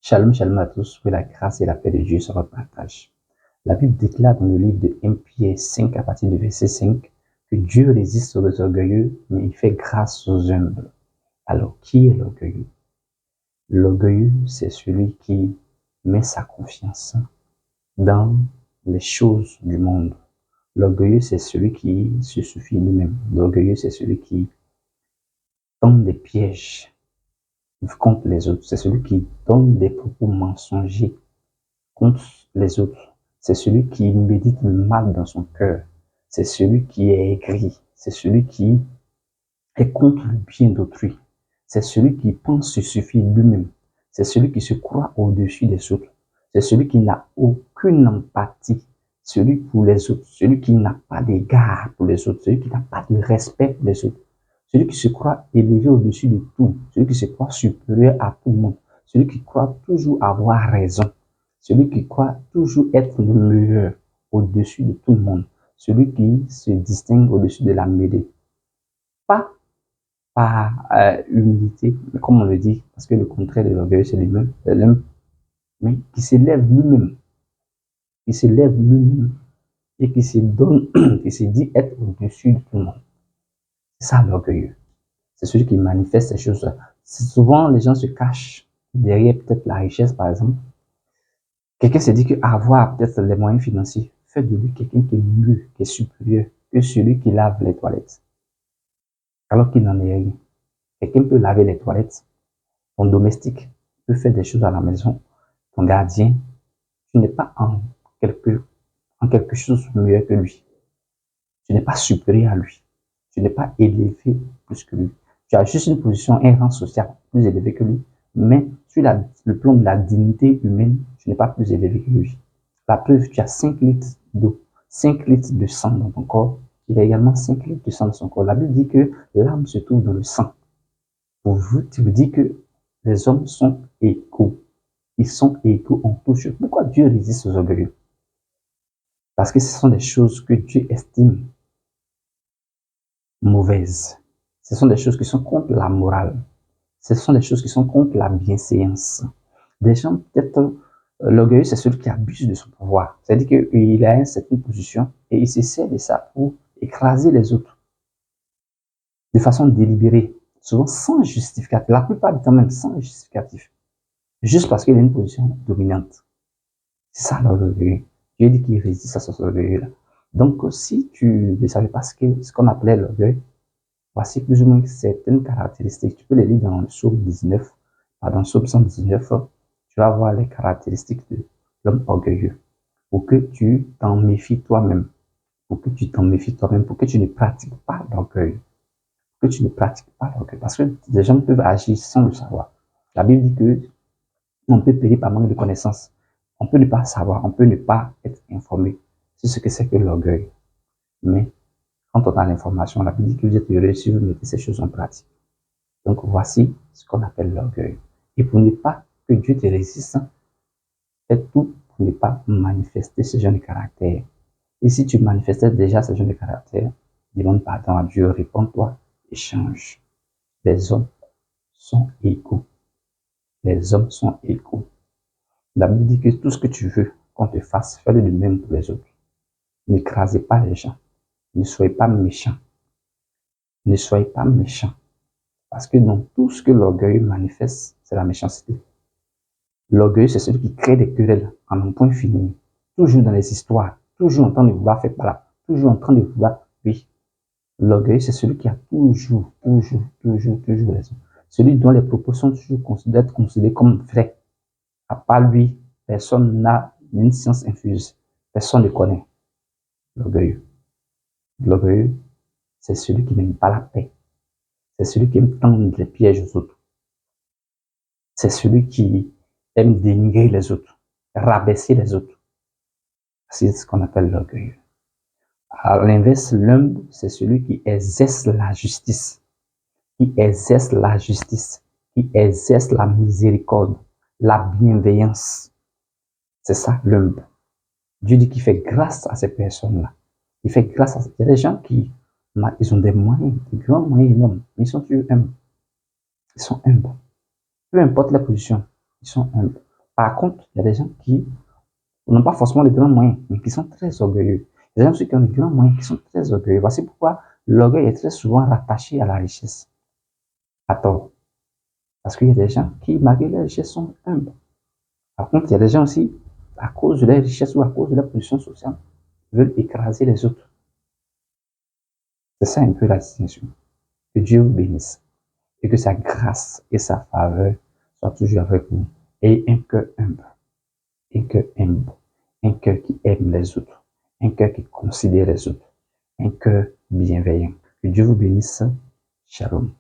Shalom, shalom à tous, que la grâce et la paix de Dieu se partagent. La Bible déclare dans le livre de 1 Pierre 5 à partir du verset 5 que Dieu résiste aux orgueilleux, mais il fait grâce aux humbles. Alors, qui est l'orgueilleux? L'orgueilleux, c'est celui qui met sa confiance dans les choses du monde. L'orgueilleux, c'est celui qui se suffit lui-même. L'orgueilleux, c'est celui qui tend des pièges contre les autres. C'est celui qui donne des propos mensongers contre les autres. C'est celui qui médite le mal dans son cœur. C'est celui qui est aigri. C'est celui qui est contre le bien d'autrui. C'est celui qui pense se suffire lui-même. C'est celui qui se croit au-dessus des autres. C'est celui qui n'a aucune empathie, celui pour les autres, celui qui n'a pas d'égard pour les autres, celui qui n'a pas de respect pour les autres, celui qui se croit élevé au-dessus de tout, celui qui se croit supérieur à tout le monde, celui qui croit toujours avoir raison, celui qui croit toujours être le meilleur au-dessus de tout le monde, celui qui se distingue au-dessus de la mêlée. Pas par humilité, comme on le dit, parce que le contraire de l'orgueil, c'est lui-même, l'homme, mais qui s'élève lui-même, qui s'élève lui-même et qui se donne, qui se dit être au-dessus de tout le monde. C'est ça l'orgueilleux. C'est celui qui manifeste ces choses-là. Souvent, les gens se cachent derrière peut-être la richesse, par exemple. Quelqu'un se dit qu'avoir peut-être les moyens financiers fait de lui quelqu'un qui est mieux, qui est supérieur que celui qui lave les toilettes, alors qu'il n'en est rien. Quelqu'un peut laver les toilettes, ton domestique peut faire des choses à la maison, ton gardien, tu n'es pas en quelque chose de meilleur que lui. Tu n'es pas supérieur à lui. Tu n'es pas élevé plus que lui. Tu as juste une position, un rang social plus élevé que lui, mais sur le plan de la dignité humaine, tu n'es pas plus élevé que lui. La preuve, tu as 5 litres d'eau, 5 litres de sang dans ton corps. Il y a également 5 litres de sang dans son corps. La Bible dit que l'âme se trouve dans le sang. Pour vous, tu me dis que les hommes sont égaux. Ils sont égaux en tout chose. Pourquoi Dieu résiste aux orgueilleux? Parce que ce sont des choses que Dieu estime mauvaises. Ce sont des choses qui sont contre la morale. Ce sont des choses qui sont contre la bienséance. Des gens, peut-être, l'orgueil, c'est celui qui abuse de son pouvoir. C'est-à-dire qu'il a une certaine position et il se sert de ça pour écraser les autres de façon délibérée, souvent sans justificatif. La plupart du temps même sans justificatif. Juste parce qu'il a une position dominante. C'est ça l'orgueil. Dieu dit qu'il résiste à ce orgueil-là. Donc, si tu ne savais pas ce qu'on appelait l'orgueil, voici plus ou moins certaines caractéristiques. Tu peux les lire dans le psaume 19, pardon, psaume 119. Tu vas voir les caractéristiques de l'homme orgueilleux. Pour que tu t'en méfies toi-même. Pour que tu t'en méfies toi-même. Pour que tu ne pratiques pas l'orgueil. Pour que tu ne pratiques pas l'orgueil. Parce que des gens peuvent agir sans le savoir. La Bible dit que on peut périr par manque de connaissances. On peut ne pas savoir, on peut ne pas être informé sur ce que c'est que l'orgueil. Mais quand on a l'information, la Bible dit que vous êtes heureux si vous mettez ces choses en pratique. Donc voici ce qu'on appelle l'orgueil. Et pour ne pas que Dieu te résiste, fais tout pour ne pas manifester ce genre de caractère. Et si tu manifestais déjà ce genre de caractère, demande pardon à Dieu, réponds-toi et change. Les hommes sont égaux. Les hommes sont égaux. La Bible dit que tout ce que tu veux qu'on te fasse, fais-le de même pour les autres. N'écrasez pas les gens. Ne soyez pas méchants. Ne soyez pas méchants. Parce que dans tout ce que l'orgueil manifeste, c'est la méchanceté. L'orgueil, c'est celui qui crée des querelles en un point fini. Toujours dans les histoires. Toujours en train de vouloir faire par là. Toujours en train de vouloir, oui. L'orgueil, c'est celui qui a toujours raison. Celui dont les propos sont toujours considérés comme vrais. À part lui, personne n'a une science infuse. Personne ne connaît l'orgueil. L'orgueil, c'est celui qui n'aime pas la paix. C'est celui qui aime tendre les pièges aux autres. C'est celui qui aime dénigrer les autres, rabaisser les autres. C'est ce qu'on appelle l'orgueil. À l'inverse, l'humble, c'est celui qui exerce la justice, qui exerce la justice, qui exerce la miséricorde, la bienveillance. C'est ça l'humble. Dieu dit qu'il fait grâce à ces personnes-là. Il fait grâce à... Il y a des gens qui ils ont des moyens, des grands moyens énormes, mais ils sont toujours humbles. Ils sont humbles. Peu importe la position, ils sont humbles. Par contre, il y a des gens qui n'ont pas forcément les grands moyens, mais qui sont très orgueilleux. Il y a des gens qui ont les grands moyens, qui sont très orgueilleux. Voici pourquoi l'orgueil est très souvent rattaché à la richesse. À tort. Parce qu'il y a des gens qui, malgré leur richesse, sont humbles. Par contre, il y a des gens aussi, à cause de leur richesse ou à cause de leur position sociale, veulent écraser les autres. C'est ça un peu la distinction. Que Dieu vous bénisse et que sa grâce et sa faveur soient toujours avec vous. Et un cœur humble, un cœur humble, un cœur qui aime les autres, un cœur qui considère les autres, un cœur bienveillant. Que Dieu vous bénisse. Shalom.